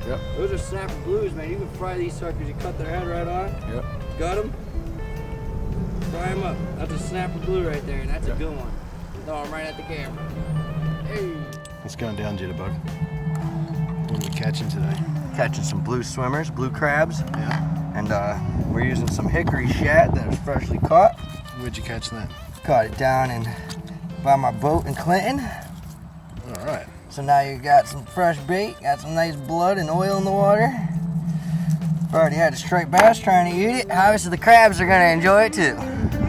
Yep. Those are snapper blues, man. You can fry these suckers. You cut their head right on. Yep. Got them. Fry them up. That's a snapper blue right there, and that's a good one. Throw them right at the camera. Hey. What's going down, Jitterbug? What are we catching today? Catching some blue swimmers, blue crabs, Yeah. and we're using some hickory shad that was freshly caught. Where'd you catch that? Caught it down by my boat in Clinton. All right. So now you got some fresh bait, got some nice blood and oil in the water. Already had a striped bass trying to eat it. Obviously the crabs are gonna enjoy it too.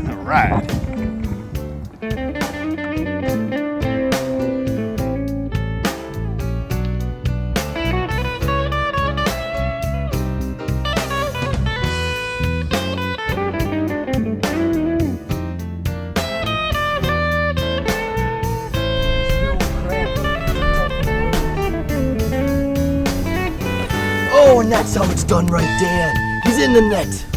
All right. Oh, and that's how it's done right there. He's in the net.